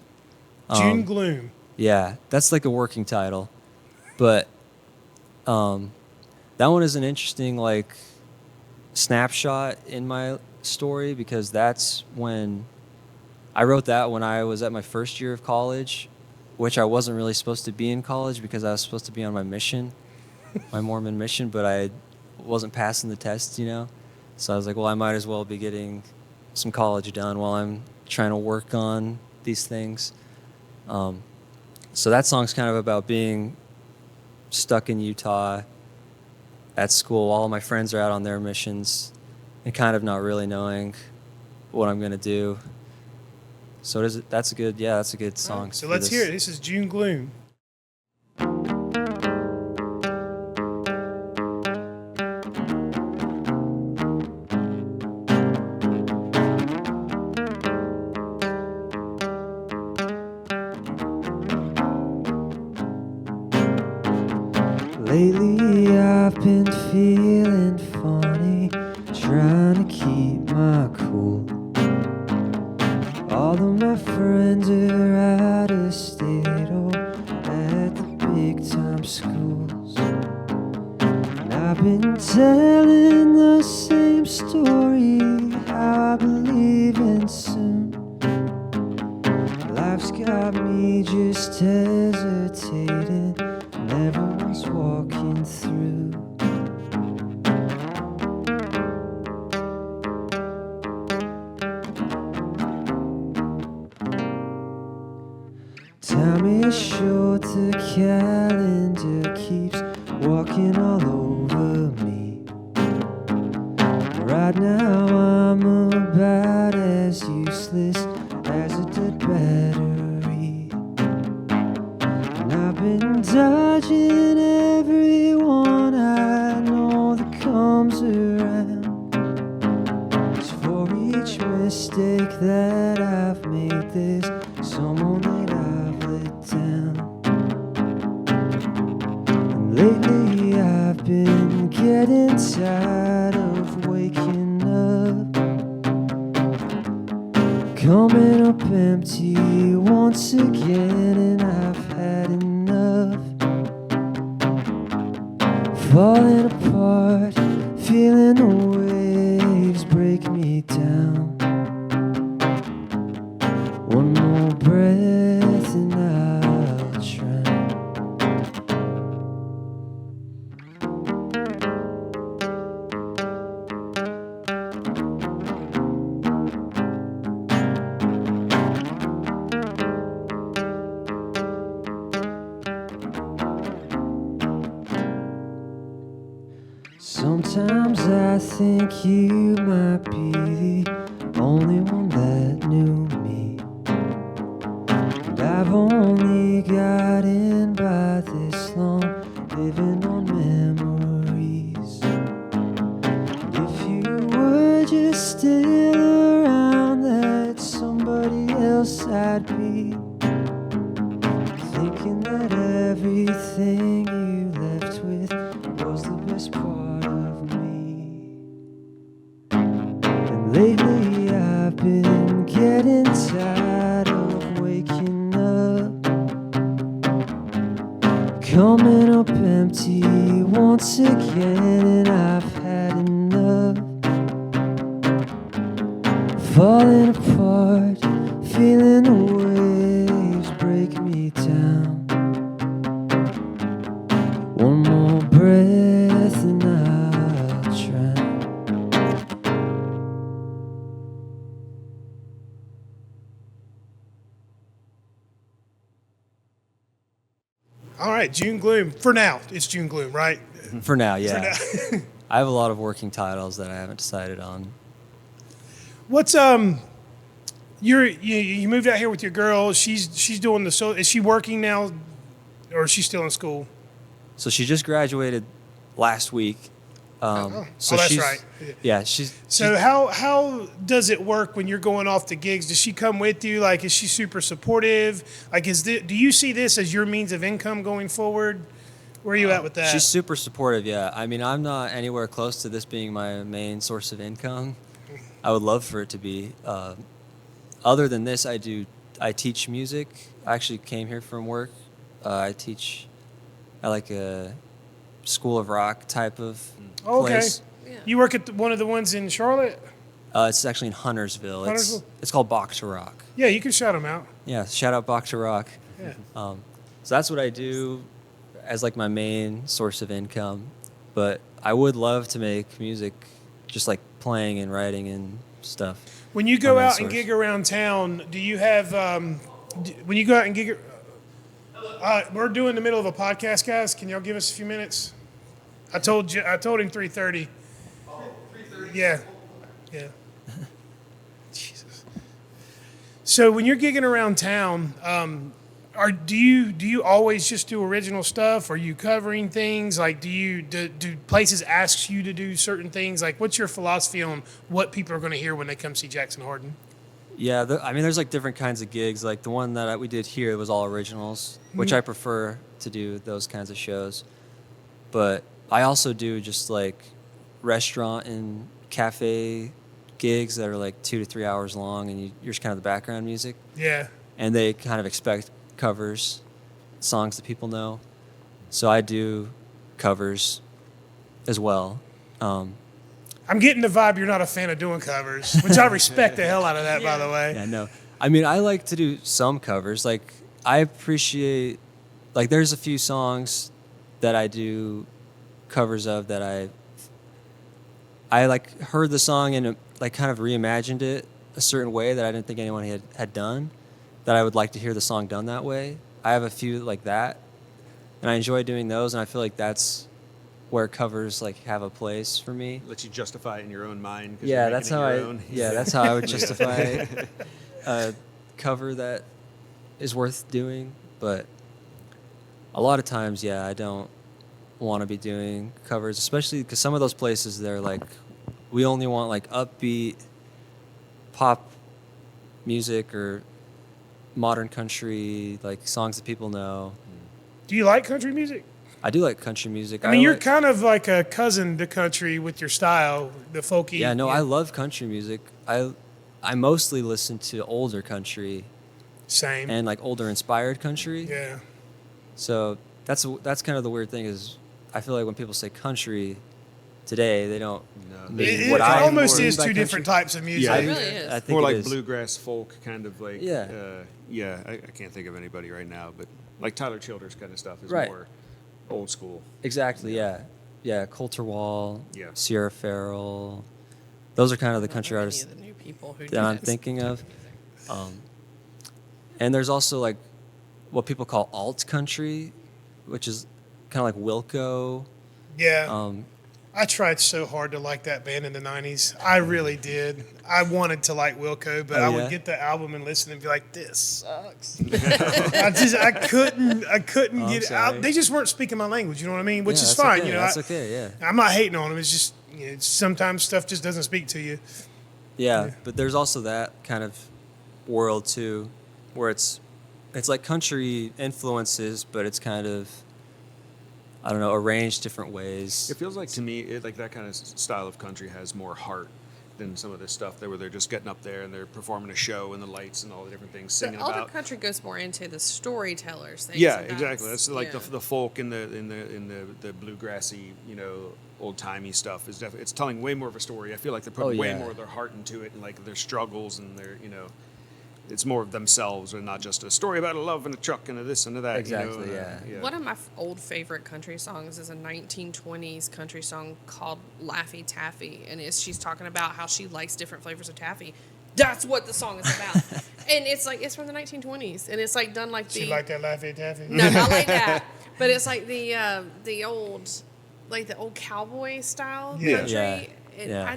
Speaker 2: June Gloom.
Speaker 4: Yeah, that's like a working title. But that one is an interesting like snapshot in my story, because that's when I wrote that when I was at my first year of college, which I wasn't really supposed to be in college because I was supposed to be on my mission, my Mormon mission, but I wasn't passing the test, you know? So I was like, well, I might as well be getting some college done while I'm trying to work on these things. So that song's kind of about being stuck in Utah at school. All of my friends are out on their missions and kind of not really knowing what I'm going to do. So that's a good song.
Speaker 2: Right, so let's hear it. This is June Gloom.
Speaker 6: Lately I've been feeling funny, trying to keep my cool. All of my friends are out of state or at the big time schools. And I've been telling the same story, how I believe in soon. Life's got me just hesitating, and everyone's walking through. Time is short, the calendar keeps walking all over me. Right now I'm about as useless as a dead battery. And I've been dodging everyone I know that comes around. 'Cause for each mistake that I've made, there's someone that I've let down. And lately I've been getting tired of waking up, coming up empty once again, and I've had enough. Falling apart, feeling the waves break me down. One more breath and I'll drown. Sometimes I think you might be the only one that knew me. And I've only got in by this long, living on memories. And if you were just still around, that somebody else I'd be. Thinking that everything you left with was the best part of me. And lately I've been getting tired of waking up, coming up empty once again, and I've had enough. Falling apart, feeling the waves break me down. One more breath and I'll drown.
Speaker 2: All right, June Gloom. For now, it's June Gloom, right?
Speaker 4: For now, yeah.
Speaker 2: For now.
Speaker 4: I have a lot of working titles that I haven't decided on.
Speaker 2: What's you moved out here with your girl. She's doing is she working now, or is she still in school?
Speaker 4: So she just graduated last week. So
Speaker 2: that's
Speaker 4: she's,
Speaker 2: right.
Speaker 4: Yeah,
Speaker 2: So how does it work when you're going off to gigs? Does she come with you? Like, is she super supportive? Like, do you see this as your means of income going forward? Where are you at with that?
Speaker 4: She's super supportive, yeah. I mean, I'm not anywhere close to this being my main source of income. I would love for it to be. Other than this, I teach music. I actually came here from work. I teach at like a School of Rock type of
Speaker 2: okay.
Speaker 4: place.
Speaker 3: Yeah.
Speaker 2: You work at one of the ones in Charlotte?
Speaker 4: It's actually in Huntersville.
Speaker 2: Huntersville?
Speaker 4: It's called Bach to Rock.
Speaker 2: Yeah, you can shout them out.
Speaker 4: Yeah, shout out Bach to Rock.
Speaker 2: Yeah.
Speaker 4: So that's what I do as like my main source of income. But I would love to make music, just like playing and writing and stuff.
Speaker 2: When you go
Speaker 4: My main
Speaker 2: out and
Speaker 4: source.
Speaker 2: gig around town, do you have when you go out and gig? We're doing the middle of a podcast, guys. Can y'all give us a few minutes? I told him 3:30. Yeah, yeah. Jesus. So when you're gigging around town, do you always just do original stuff? Are you covering things? Like, do places ask you to do certain things? Like, what's your philosophy on what people are going to hear when they come see Jackson Harden?
Speaker 4: Yeah, I mean, there's like different kinds of gigs. Like the one that we did here was all originals, which I prefer to do those kinds of shows. But I also do just like restaurant and cafe gigs that are like 2 to 3 hours long, and you're just kind of the background music.
Speaker 2: Yeah.
Speaker 4: And they kind of expect covers, songs that people know. So I do covers as well.
Speaker 2: I'm getting the vibe you're not a fan of doing covers, which I respect the hell out of that, by the way.
Speaker 4: Yeah, no. I mean, I like to do some covers. Like, I appreciate, like, there's a few songs that I do covers of that I like heard the song and like kind of reimagined it a certain way that I didn't think anyone had done, that I would like to hear the song done that way. I have a few like that, and I enjoy doing those, and I feel like that's where covers like have a place for me.
Speaker 5: Let you justify it in your own mind. 'Cause
Speaker 4: Yeah,
Speaker 5: you're
Speaker 4: that's
Speaker 5: making
Speaker 4: how
Speaker 5: it
Speaker 4: I.
Speaker 5: your own.
Speaker 4: Yeah, that's how I would justify a cover that is worth doing. But a lot of times, yeah, I don't want to be doing covers, especially because some of those places they're like, we only want like upbeat pop music or modern country, like songs that people know.
Speaker 2: Do you like country music?
Speaker 4: I do like country music.
Speaker 2: I mean, you're
Speaker 4: like,
Speaker 2: kind of like a cousin to country with your style, the folky.
Speaker 4: Yeah, no, I love country music. I mostly listen to older country
Speaker 2: Same.
Speaker 4: and like older inspired country.
Speaker 2: Yeah.
Speaker 4: So that's kind of the weird thing is I feel like when people say country today, they don't mean
Speaker 2: It
Speaker 4: what I
Speaker 2: almost
Speaker 4: mean
Speaker 2: is
Speaker 4: by
Speaker 2: two
Speaker 4: country.
Speaker 2: different types of music.
Speaker 5: Yeah,
Speaker 3: It really is.
Speaker 4: I think
Speaker 5: More
Speaker 4: it
Speaker 5: like
Speaker 4: is.
Speaker 5: bluegrass folk, kind of like.
Speaker 4: Yeah.
Speaker 5: I can't think of anybody right now, but like Tyler Childers kind of stuff is
Speaker 4: Right.
Speaker 5: more old school.
Speaker 4: Exactly. Yeah. Coulter Wall.
Speaker 5: Yeah.
Speaker 4: Sierra Farrell. Those are kind of the country
Speaker 3: Any
Speaker 4: artists
Speaker 3: of the new people who
Speaker 4: that I'm thinking of. And there's also like what people call alt country, which is kind of like Wilco.
Speaker 2: Yeah. I tried so hard to like that band in the 90s. I really did. I wanted to like Wilco, but
Speaker 4: Oh,
Speaker 2: I
Speaker 4: yeah?
Speaker 2: would get the album and listen and be like, this sucks. I couldn't
Speaker 4: I'm
Speaker 2: get it
Speaker 4: sorry.
Speaker 2: out. They just weren't speaking my language, you know what I mean? Which
Speaker 4: Yeah,
Speaker 2: is
Speaker 4: that's
Speaker 2: fine,
Speaker 4: okay,
Speaker 2: you know.
Speaker 4: That's okay. Yeah.
Speaker 2: I'm not hating on them. It's just sometimes stuff just doesn't speak to you.
Speaker 4: Yeah, but there's also that kind of world too, where it's like country influences, but it's kind of, I don't know, arranged different ways.
Speaker 5: It feels like to me, like that kind of style of country has more heart than some of this stuff where they're just getting up there and they're performing a show and the lights and all the different things, singing
Speaker 3: The older
Speaker 5: about.
Speaker 3: country goes more into the storytellers things.
Speaker 5: Yeah,
Speaker 3: and
Speaker 5: exactly. That's like
Speaker 3: yeah.
Speaker 5: the folk and the bluegrassy, old timey stuff is definitely, it's telling way more of a story. I feel like they're putting way
Speaker 4: yeah.
Speaker 5: more of their heart into it and like their struggles and their it's more of themselves and not just a story about a love and a truck and a this and a that.
Speaker 4: Exactly, yeah.
Speaker 3: One of my old favorite country songs is a 1920s country song called Laffy Taffy, and she's talking about how she likes different flavors of taffy. That's what the song is about. And it's from the 1920s, and it's like done like
Speaker 2: She like that Laffy Taffy?
Speaker 3: No, not like that. But it's like the old, like the old cowboy style
Speaker 2: Yeah.
Speaker 3: country.
Speaker 4: Yeah,
Speaker 3: And
Speaker 4: yeah.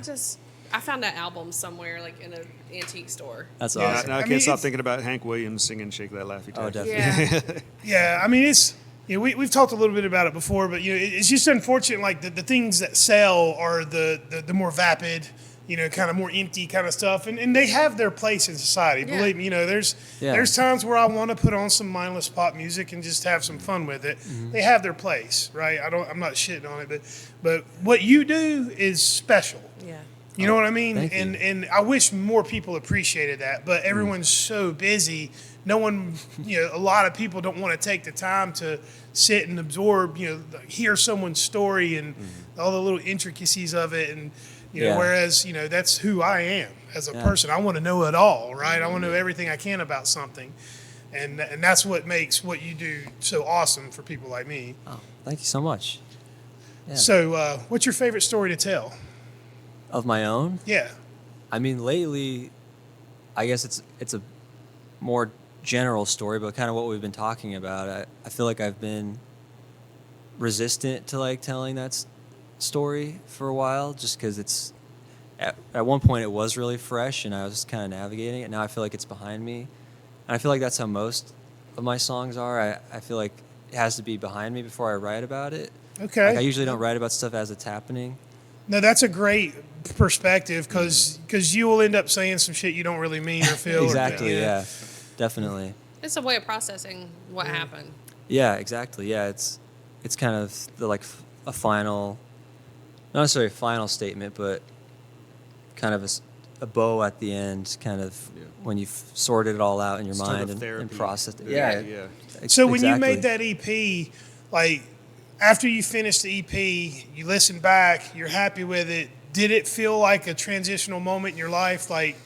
Speaker 3: I found that album somewhere, like in an antique store.
Speaker 4: That's
Speaker 2: Yeah.
Speaker 4: awesome.
Speaker 5: Now I
Speaker 2: I
Speaker 5: can't
Speaker 2: mean,
Speaker 5: stop
Speaker 2: it's-
Speaker 5: thinking about Hank Williams singing "Shake That Laffy Taffy."
Speaker 4: Oh, definitely.
Speaker 3: Yeah.
Speaker 2: Yeah, I mean, it's we've talked a little bit about it before, but it's just unfortunate. Like the things that sell are the more vapid, kind of more empty kind of stuff, and they have their place in society.
Speaker 3: Yeah.
Speaker 2: Believe me, there's times where I want to put on some mindless pop music and just have some fun with it. They have their place, right? I'm not shitting on it, but what you do is special.
Speaker 3: Yeah.
Speaker 2: You know what I mean?
Speaker 4: thank you.
Speaker 2: And I wish more people appreciated that, but everyone's so busy. No one, a lot of people don't want to take the time to sit and absorb, hear someone's story and all the little intricacies of it. And You know,
Speaker 4: Yeah.
Speaker 2: whereas, you know, that's who I am as a person. I want to know it all, right? I want to know everything I can about something. And that's what makes what you do so awesome for people like me.
Speaker 4: Oh, thank you so much. Yeah.
Speaker 2: So, what's your favorite story to tell?
Speaker 4: Of my own?
Speaker 2: Yeah.
Speaker 4: I mean, lately, I guess it's a more general story, but kind of what we've been talking about. I feel like I've been resistant to like telling that story for a while, just because it's at one point it was really fresh and I was kind of navigating it. Now I feel like it's behind me, and I feel like that's how most of my songs are. I feel like it has to be behind me before I write about it.
Speaker 2: Okay.
Speaker 4: Like I usually don't write about stuff as it's happening.
Speaker 2: No, that's a great perspective because you will end up saying some shit you don't really mean or feel.
Speaker 4: Exactly.
Speaker 2: Or,
Speaker 4: Yeah. Definitely.
Speaker 3: It's a way of processing what happened.
Speaker 4: Yeah, exactly. Yeah, it's kind of like a final, not necessarily a final statement, but kind of a bow at the end, kind of when you've sorted it all out in your
Speaker 5: Sort
Speaker 4: mind
Speaker 5: of
Speaker 4: and
Speaker 5: therapy.
Speaker 4: processed it.
Speaker 5: Yeah.
Speaker 2: So when you
Speaker 4: exactly.
Speaker 2: made that EP, like after you finished the EP, you listen back, you're happy with it. Did it feel like a transitional moment in your life, like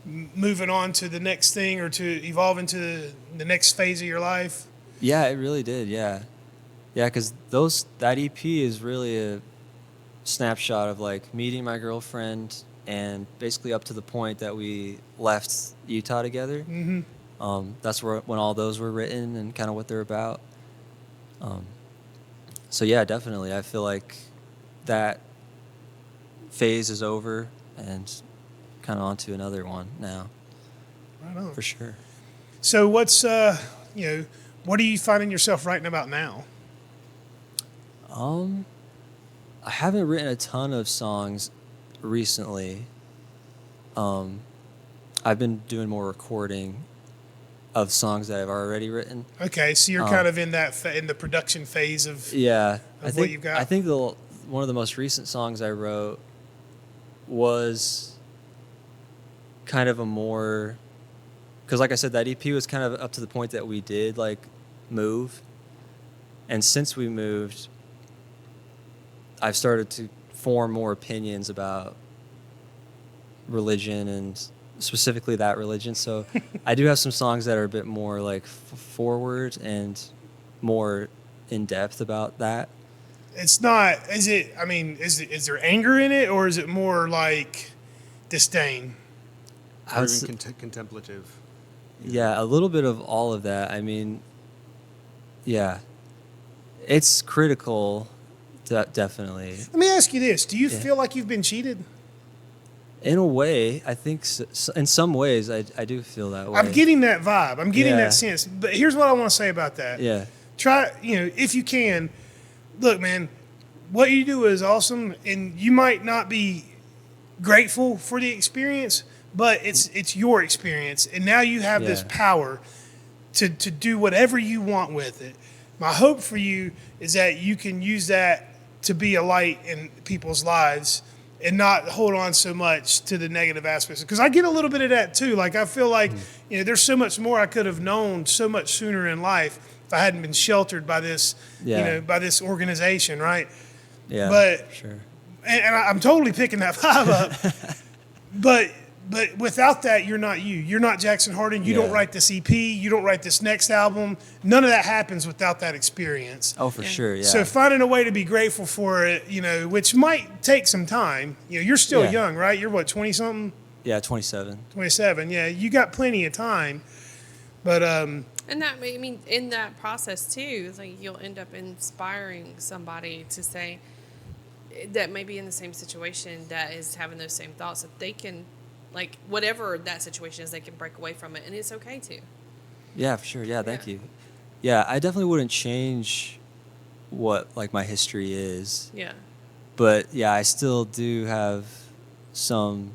Speaker 2: moving on to the next thing or to evolve into the next phase of your life?
Speaker 4: Yeah, it really did. Yeah, because that EP is really a snapshot of like meeting my girlfriend and basically up to the point that we left Utah together. Mm-hmm. That's when all those were written and kind of what they're about. So yeah, definitely, I feel like that phase is over and kind of onto another one now.
Speaker 2: Right on.
Speaker 4: For sure.
Speaker 2: So what's what are you finding yourself writing about now?
Speaker 4: I haven't written a ton of songs recently. I've been doing more recording of songs that I've already written.
Speaker 2: Okay, so you're kind of in that in the production phase of
Speaker 4: Yeah,
Speaker 2: Of what you've got.
Speaker 4: I think one of the most recent songs I wrote was kind of a more, because like I said, that EP was kind of up to the point that we did like move, and since we moved, I've started to form more opinions about religion and specifically that religion. So I do have some songs that are a bit more like forward and more in depth about that.
Speaker 2: It's not. Is it? I mean, is there anger in it, or is it more like disdain?
Speaker 4: I
Speaker 5: Or
Speaker 4: would
Speaker 5: even
Speaker 4: s-
Speaker 5: contemplative.
Speaker 4: Yeah, a little bit of all of that. I mean, yeah, it's critical, definitely.
Speaker 2: Let me ask you this: do you
Speaker 4: Yeah.
Speaker 2: feel like you've been cheated?
Speaker 4: In a way, I think in some ways I do feel that way.
Speaker 2: I'm getting that vibe. I'm getting
Speaker 4: Yeah.
Speaker 2: that sense. But here's what I want to say about that.
Speaker 4: Yeah,
Speaker 2: Try, if you can, look, man, what you do is awesome, and you might not be grateful for the experience, but it's your experience, and now you have this
Speaker 4: Yeah.
Speaker 2: power to do whatever you want with it. My hope for you is that you can use that to be a light in people's lives and not hold on so much to the negative aspects. Because I get a little bit of that too. Like I feel like there's so much more I could have known so much sooner in life if I hadn't been sheltered by this,
Speaker 4: Yeah.
Speaker 2: by this organization, right?
Speaker 4: yeah,
Speaker 2: But-
Speaker 4: sure.
Speaker 2: And I'm totally picking that vibe up. but without that, you're not you. You're not Jackson Harden. You don't
Speaker 4: Yeah.
Speaker 2: write this EP. You don't write this next album. None of that happens without that experience.
Speaker 4: Oh, for sure. Yeah.
Speaker 2: So finding a way to be grateful for it, which might take some time. You're still
Speaker 4: Yeah.
Speaker 2: young, right? You're what, 20 something,
Speaker 4: yeah, 27.
Speaker 2: 27. Yeah, you got plenty of time. But
Speaker 3: And that, I mean, in that process too, it's like you'll end up inspiring somebody to say that may be in the same situation that is having those same thoughts, that they can, like, whatever that situation is, they can break away from it, and it's okay to.
Speaker 4: Yeah, for sure. Yeah, thank
Speaker 3: Yeah.
Speaker 4: you. Yeah, I definitely wouldn't change what like my history is,
Speaker 3: Yeah.
Speaker 4: but yeah, I still do have some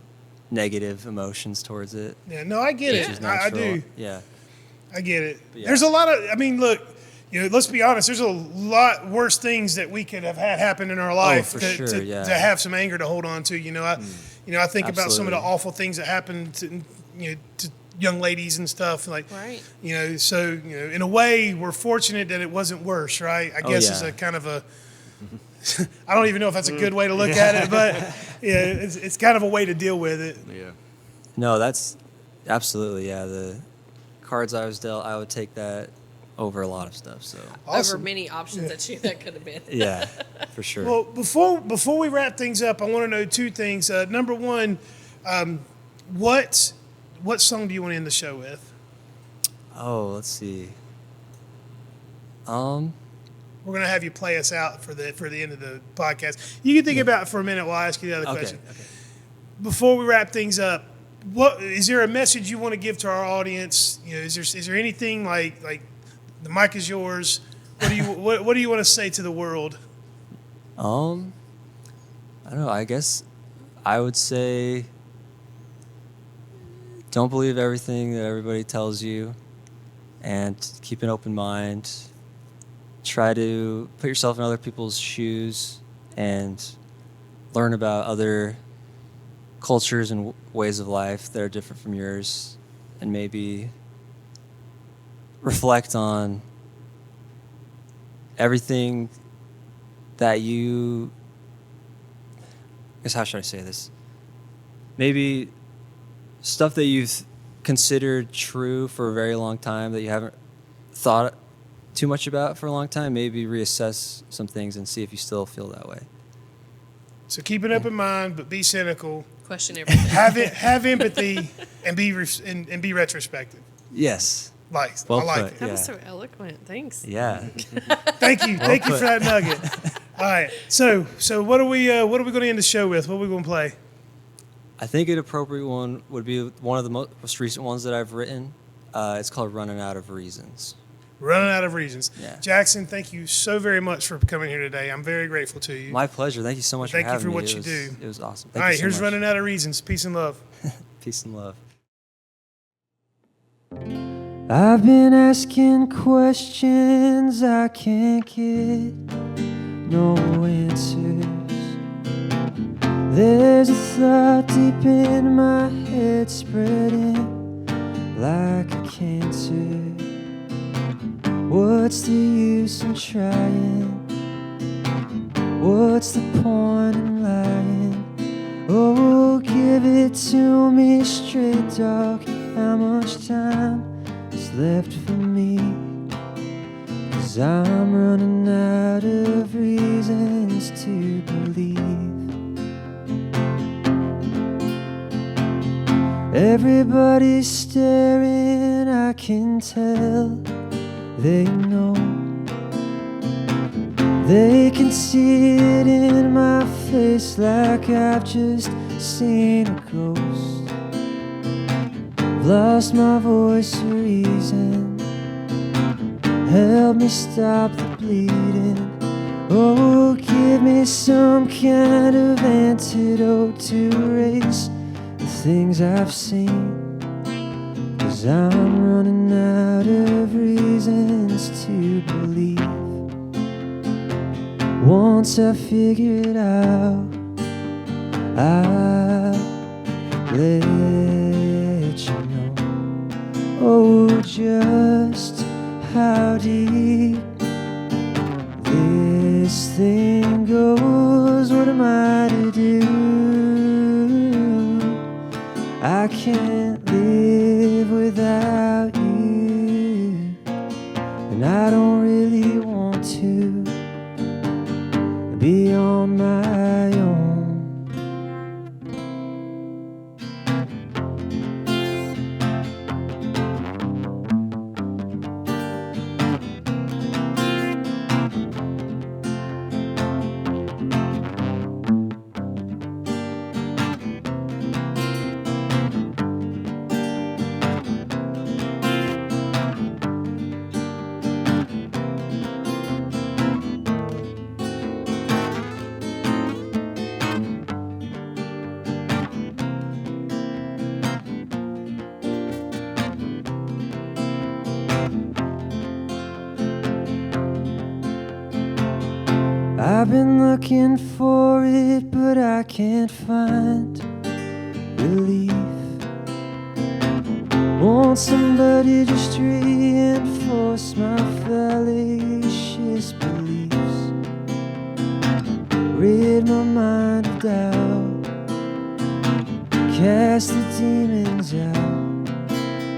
Speaker 4: negative emotions towards it.
Speaker 2: yeah, no, I get
Speaker 3: Yeah.
Speaker 4: Which
Speaker 2: it.
Speaker 4: is
Speaker 2: I
Speaker 4: natural.
Speaker 2: do.
Speaker 4: Yeah.
Speaker 2: I get it.
Speaker 4: Yeah.
Speaker 2: There's a lot of, look, let's be honest, there's a lot worse things that we could have had happen in our life
Speaker 4: for
Speaker 2: to,
Speaker 4: sure,
Speaker 2: to,
Speaker 4: yeah.
Speaker 2: to have some anger to hold on to. I think about some of the
Speaker 4: Absolutely.
Speaker 2: awful things that happened to young ladies and stuff. Like,
Speaker 3: Right.
Speaker 2: so, in a way, we're fortunate that it wasn't worse, right? I
Speaker 4: Oh,
Speaker 2: guess
Speaker 4: yeah.
Speaker 2: it's a kind of a I don't even know if that's a good way to look at it, but yeah, it's kind of a way to deal with it.
Speaker 5: Yeah.
Speaker 4: No, that's absolutely, yeah. The cards I was dealt, I would take that over a lot of stuff. So
Speaker 3: Over
Speaker 2: Awesome.
Speaker 3: many options that could have been.
Speaker 4: yeah, for sure.
Speaker 2: Well, before we wrap things up, I want to know two things. Number one, what song do you want to end the show with?
Speaker 4: Oh, let's see.
Speaker 2: We're gonna have you play us out for the end of the podcast. You can think about it for a minute while I ask you the other question.
Speaker 4: Okay.
Speaker 2: Before we wrap things up, what is there a message you want to give to our audience? You know, is there anything like the mic is yours? What do you what do you want to say to the world?
Speaker 4: I don't know. I guess I would say don't believe everything that everybody tells you, and keep an open mind. Try to put yourself in other people's shoes and learn about other cultures and ways of life that are different from yours, and maybe reflect on everything that you, I guess, how should I say this? Maybe stuff that you've considered true for a very long time that you haven't thought too much about for a long time, maybe reassess some things and see if you still feel that way.
Speaker 2: So keep an open mind, but be cynical.
Speaker 3: Question everything.
Speaker 2: Have empathy and be retrospective.
Speaker 4: Yes.
Speaker 2: I
Speaker 4: Well
Speaker 2: like
Speaker 4: put.
Speaker 2: it.
Speaker 3: That
Speaker 4: Yeah.
Speaker 3: was so eloquent. Thanks.
Speaker 4: Yeah.
Speaker 2: Thank you for
Speaker 4: put.
Speaker 2: that nugget. All right, so what are we going to end the show with? What are we going to play?
Speaker 4: I think an appropriate one would be one of the most recent ones that I've written. It's called Running Out of Reasons.
Speaker 2: Running Out of Reasons.
Speaker 4: Yeah.
Speaker 2: Jackson, thank you so very much for coming here today. I'm very grateful to you.
Speaker 4: My pleasure. Thank you so much
Speaker 2: Thank
Speaker 4: for
Speaker 2: you
Speaker 4: having
Speaker 2: for
Speaker 4: me.
Speaker 2: what you do.
Speaker 4: It was awesome.
Speaker 2: All
Speaker 4: Thank
Speaker 2: right,
Speaker 4: you so
Speaker 2: here's
Speaker 4: much.
Speaker 2: Running Out of Reasons. Peace and love.
Speaker 4: Peace and love.
Speaker 6: I've been asking questions I can't get no answers. There's a thought deep in my head spreading like a cancer. What's the use in trying? What's the point in lying? Oh, give it to me straight, dog. How much time is left for me? 'Cause I'm running out of reasons to believe. Everybody's staring, I can tell. They know. They can see it in my face like I've just seen a ghost. Lost my voice or reason. Help me stop the bleeding. Oh, give me some kind of antidote to erase the things I've seen. 'Cause I'm running out of reasons to believe. Once I figure it out, I'll let you know. Oh, just how deep this thing goes. What am I to do? I can't live without you, and I don't really want to be on my own. I've been looking for it, but I can't find relief. Want somebody just reinforce my fallacious beliefs. doubt, cast the demons out.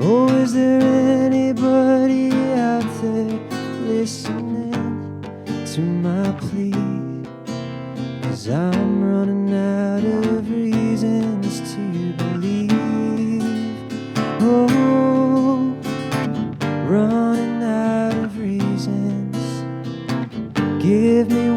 Speaker 6: Oh, is there anybody out there listening to my plea? 'Cause I'm running out of reasons to believe. Oh, running out of reasons. Give me